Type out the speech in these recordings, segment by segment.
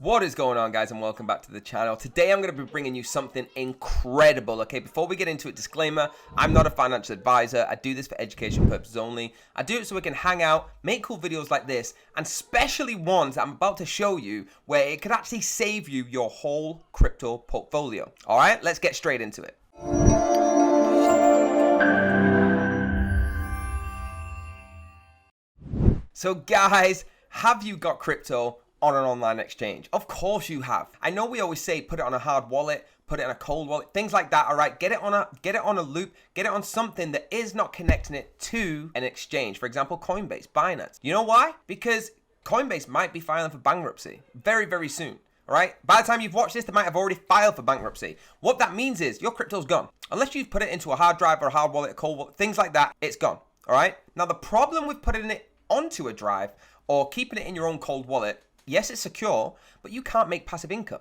What is going on, guys, and welcome back to the channel. Today I'm going to be bringing you something incredible. Okay, before we get into it, disclaimer, I'm not a financial advisor. I do this for education purposes only. I do it so we can hang out, make cool videos like this, and especially ones that I'm about to show you where it could actually save you your whole crypto portfolio. All right, let's get straight into it. So guys, have you got crypto on an online exchange? Of course you have. I know we always say put it on a hard wallet, put it on a cold wallet, things like that. All right, get it on a loop, get it on something that is not connecting it to an exchange. For example, Coinbase, Binance. You know why? Because Coinbase might be filing for bankruptcy very, very soon. All right, by the time you've watched this, they might have already filed for bankruptcy. What that means is your crypto's gone. Unless you've put it into a hard drive or a hard wallet, a cold wallet, things like that, it's gone. All right, now the problem with putting it onto a drive or keeping it in your own cold wallet, yes, it's secure, but you can't make passive income.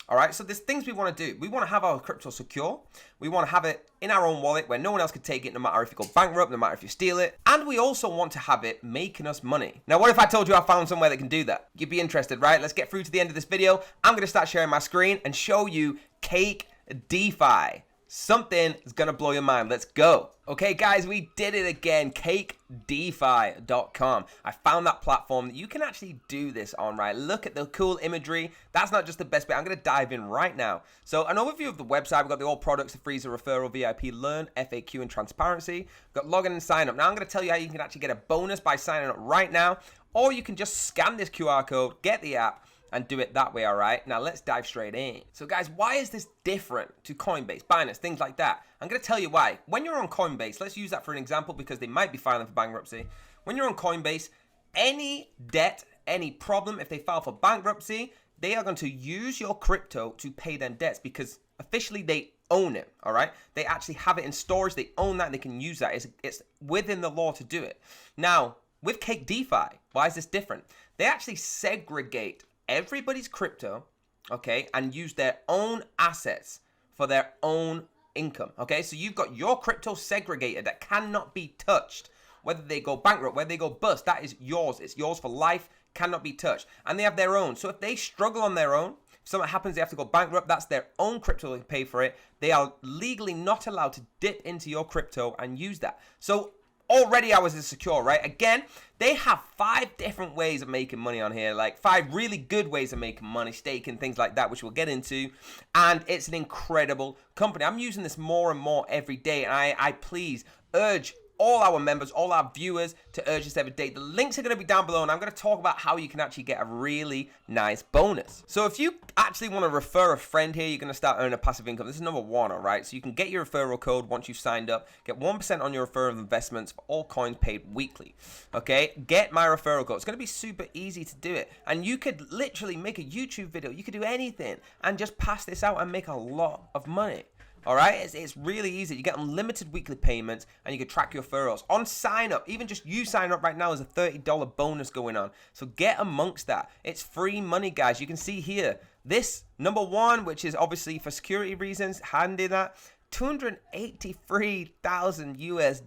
All right, so there's things we want to do. We want to have our crypto secure. We want to have it in our own wallet where no one else can take it, no matter if you go bankrupt, no matter if you steal it. And we also want to have it making us money. Now, what if I told you I found somewhere that can do that? You'd be interested, right? Let's get through to the end of this video. I'm going to start sharing my screen and show you Cake DeFi. Something is going to blow your mind. Let's go. Okay, guys, we did it again. CakeDefi.com. I found that platform that you can actually do this on, right? Look at the cool imagery. That's not just the best bit. I'm going to dive in right now. So an overview of the website. We've got the all products, the freezer, referral, VIP, learn, FAQ, and transparency. We've got login and sign up. Now I'm going to tell you how you can actually get a bonus by signing up right now, or you can just scan this QR code, get the app, and do it that way, all right? Now, let's dive straight in. So, guys, why is this different to Coinbase, Binance, things like that? I'm going to tell you why. When you're on Coinbase, let's use that for an example because they might be filing for bankruptcy. When you're on Coinbase, any debt, any problem, if they file for bankruptcy, they are going to use your crypto to pay them debts because officially they own it, all right? They actually have it in storage. They own that and they can use that. It's within the law to do it. Now, with Cake DeFi, why is this different? They actually segregate everybody's crypto, okay, and use their own assets for their own income, okay? So you've got your crypto segregated that cannot be touched. Whether they go bankrupt, whether they go bust, that is yours. It's yours for life, cannot be touched. And they have their own. So if they struggle on their own, if something happens, they have to go bankrupt, that's their own crypto to pay for it. They are legally not allowed to dip into your crypto and use that. So already ours is secure, right? Again, they have 5 different ways of making money on here, like 5 really good ways of making money, staking, things like that, which we'll get into. And it's an incredible company. I'm using this more and more every day. And I please urge all our members, all our viewers to urge this every day. The links are going to be down below, and I'm going to talk about how you can actually get a really nice bonus. So if you actually want to refer a friend here, you're going to start earning a passive income. This is number 1, all right? So you can get your referral code once you've signed up. Get 1% on your referral investments for all coins paid weekly, okay? Get my referral code. It's going to be super easy to do it. And you could literally make a YouTube video. You could do anything and just pass this out and make a lot of money. All right, it's really easy. You get unlimited weekly payments and you can track your referrals. On sign up, even just you sign up right now, there's a $30 bonus going on. So get amongst that. It's free money, guys. You can see here, this number 1, which is obviously for security reasons, handy that, $283,000 US.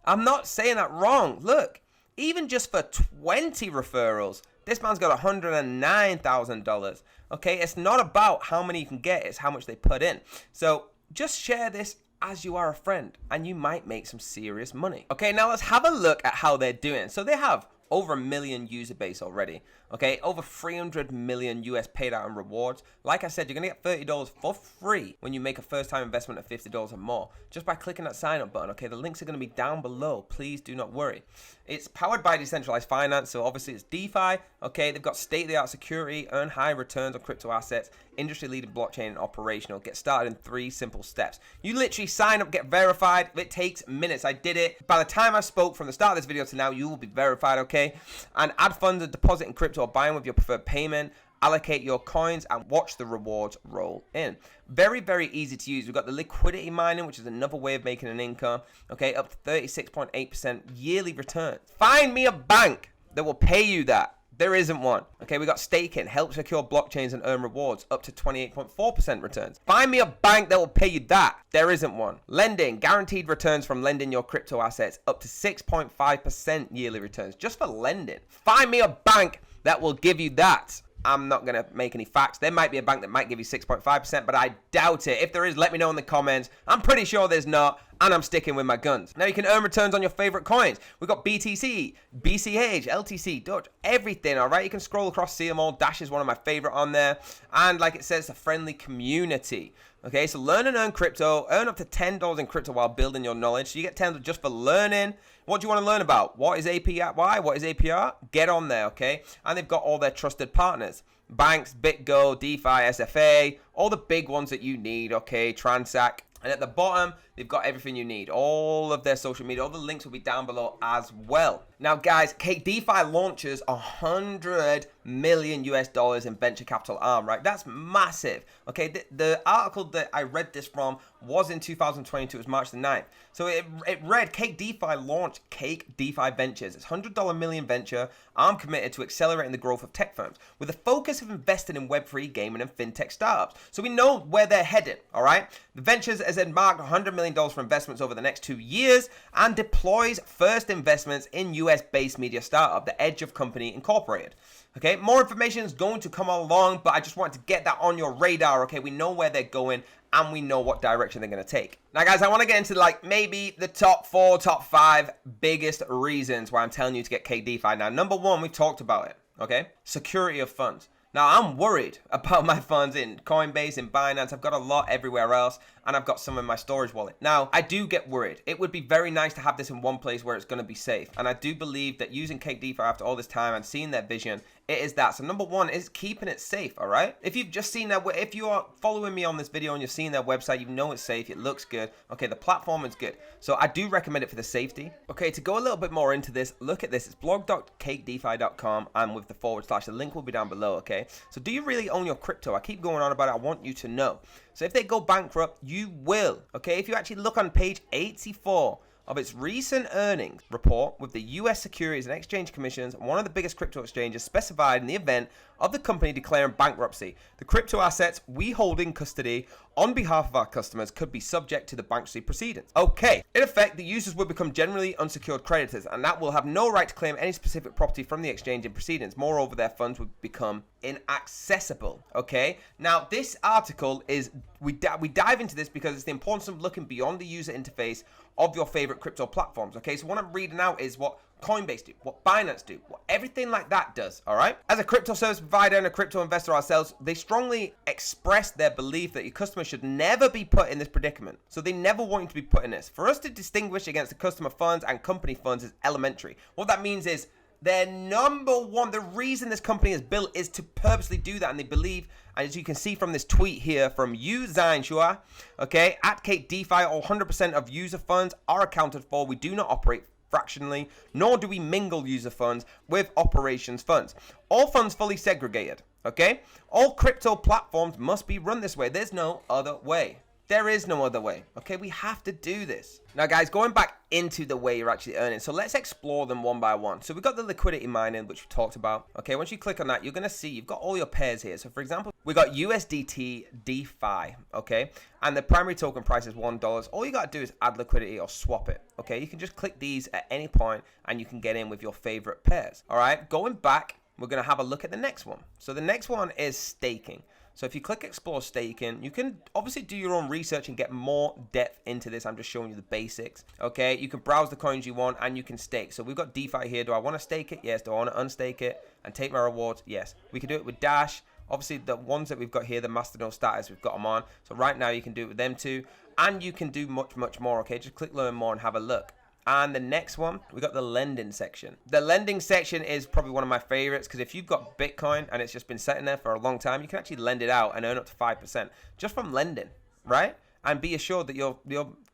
I'm not saying that wrong. Look, even just for 20 referrals, this man's got $109,000. Okay, it's not about how many you can get, it's how much they put in. So just share this as you are a friend and you might make some serious money. Okay, now let's have a look at how they're doing. So they have over 1 million user base already. Okay, over 300 million US paid out in rewards. Like I said, you're gonna get $30 for free when you make a first time investment of $50 or more, just by clicking that sign up button. Okay, the links are gonna be down below. Please do not worry. It's powered by decentralized finance, so obviously it's DeFi. Okay, they've got state-of-the-art security, earn high returns on crypto assets, industry-leading blockchain and operational. Get started in 3 simple steps. You literally sign up, get verified. It takes minutes. I did it. By the time I spoke from the start of this video to now, you will be verified, okay? And add funds and deposit in crypto or buy them with your preferred payment. Allocate your coins and watch the rewards roll in. Very, very easy to use. We've got the liquidity mining, which is another way of making an income. Okay, up to 36.8% yearly return. Find me a bank that will pay you that. There isn't one. Okay, we got staking, help secure blockchains and earn rewards, up to 28.4% returns. Find me a bank that will pay you that. There isn't one. Lending, guaranteed returns from lending your crypto assets, up to 6.5% yearly returns, just for lending. Find me a bank that will give you that. I'm not going to make any facts. There might be a bank that might give you 6.5%, but I doubt it. If there is, let me know in the comments. I'm pretty sure there's not, and I'm sticking with my guns. Now you can earn returns on your favorite coins. We've got BTC, BCH, LTC, Doge, everything, all right? You can scroll across, see them all. Dash is one of my favorite on there. And like it says, a friendly community. Okay, so learn and earn crypto. Earn up to $10 in crypto while building your knowledge. So you get $10 just for learning. What do you want to learn about? What is API? What is APR? Get on there, okay? And they've got all their trusted partners. Banks, BitGo, DeFi, SFA, all the big ones that you need, okay? Transact. And at the bottom, they've got everything you need. All of their social media, all the links will be down below as well. Now, guys, DeFi launches $100 million in venture capital arm, right? That's massive. Okay, the article that I read this from was in 2022. It was March the 9th. So it read, Cake DeFi launched Cake DeFi Ventures. It's $100 million venture. Arm committed to accelerating the growth of tech firms with a focus of investing in Web3 gaming and fintech startups. So we know where they're headed, all right? The ventures has marked $100 million for investments over the next 2 years and deploys first investments in US-based media startup, The Edge of Company Incorporated. Okay, more information is going to come along, but I just wanted to get that on your radar, okay? We know where they're going, and we know what direction they're going to take. Now, guys, I want to get into, like, maybe the top 4, top 5 biggest reasons why I'm telling you to get KDeFi. Now, number 1, we've talked about it, okay? Security of funds. Now, I'm worried about my funds in Coinbase, in Binance. I've got a lot everywhere else, and I've got some in my storage wallet. Now, I do get worried. It would be very nice to have this in one place where it's going to be safe. And I do believe that using KDeFi after all this time and seeing their vision, it is that. So number 1 is keeping it safe, all right? If you've just seen that, if you are following me on this video and you're seeing their website, you know it's safe, it looks good. Okay, the platform is good. So I do recommend it for the safety. Okay, to go a little bit more into this, look at this. It's blog.cakedefi.com and with the /. The link will be down below, okay? So do you really own your crypto? I keep going on about it. I want you to know. So if they go bankrupt, you will, okay? If you actually look on page 84 of its recent earnings report with the U.S. Securities and Exchange Commissions, one of the biggest crypto exchanges, specified in the event of the company declaring bankruptcy, the crypto assets we hold in custody on behalf of our customers could be subject to the bankruptcy proceedings. Okay, in effect, the users will become generally unsecured creditors, and that will have no right to claim any specific property from the exchange in proceedings. Moreover, their funds would become inaccessible. Okay, now this article is, we dive into this because it's the importance of looking beyond the user interface of your favorite crypto platforms. Okay, so what I'm reading out is what Coinbase do, what Binance do, what everything like that does, all right? As a crypto service provider and a crypto investor ourselves, they strongly express their belief that your customers should never be put in this predicament. So they never want you to be put in this. For us to distinguish against the customer funds and company funds is elementary. What that means is their number 1, the reason this company is built is to purposely do that, and they believe, and as you can see from this tweet here from U-Zyn, Chua, okay, at Cake DeFi, all 100% of user funds are accounted for. We do not operate fractionally, nor do we mingle user funds with operations funds. All funds fully segregated, okay? All crypto platforms must be run this way. There's no other way. There is no other way, okay? We have to do this. Now, guys, going back into the way you're actually earning, so let's explore them one by one. So we've got the liquidity mining, which we talked about. Okay, once you click on that, you're going to see you've got all your pairs here. So, for example, we got USDT DeFi, okay? And the primary token price is $1. All you got to do is add liquidity or swap it, okay? You can just click these at any point, and you can get in with your favorite pairs, all right? Going back, we're going to have a look at the next one. So the next one is staking. So if you click explore staking, you can obviously do your own research and get more depth into this. I'm just showing you the basics. Okay, you can browse the coins you want and you can stake. So we've got DeFi here. Do I want to stake it? Yes. Do I want to unstake it and take my rewards? Yes. We can do it with Dash. Obviously, the ones that we've got here, the Mastodon status, we've got them on. So right now you can do it with them too. And you can do much, much more. Okay, just click learn more and have a look. And the next one, we got the lending section. The lending section is probably one of my favorites because if you've got Bitcoin and it's just been sitting there for a long time, you can actually lend it out and earn up to 5% just from lending, right? And be assured that your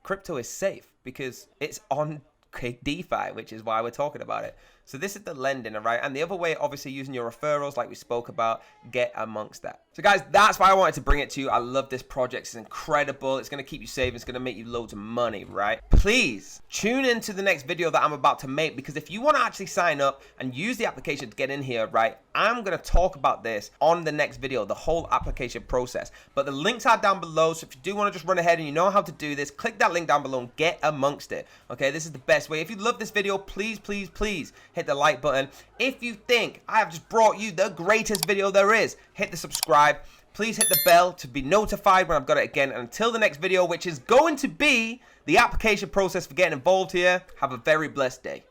crypto is safe because it's on DeFi, which is why we're talking about it. So this is the lending, all right? And the other way, obviously, using your referrals like we spoke about, get amongst that. So guys, that's why I wanted to bring it to you. I love this project. It's incredible. It's going to keep you safe. It's going to make you loads of money, right? Please tune into the next video that I'm about to make because if you want to actually sign up and use the application to get in here, right, I'm going to talk about this on the next video, the whole application process. But the links are down below. So if you do want to just run ahead and you know how to do this, click that link down below and get amongst it. Okay, this is the best way. If you love this video, please, please, please hit the like button. If you think I have just brought you the greatest video there is, hit the subscribe. Please hit the bell to be notified when I've got it again. And until the next video, which is going to be the application process for getting involved here, have a very blessed day.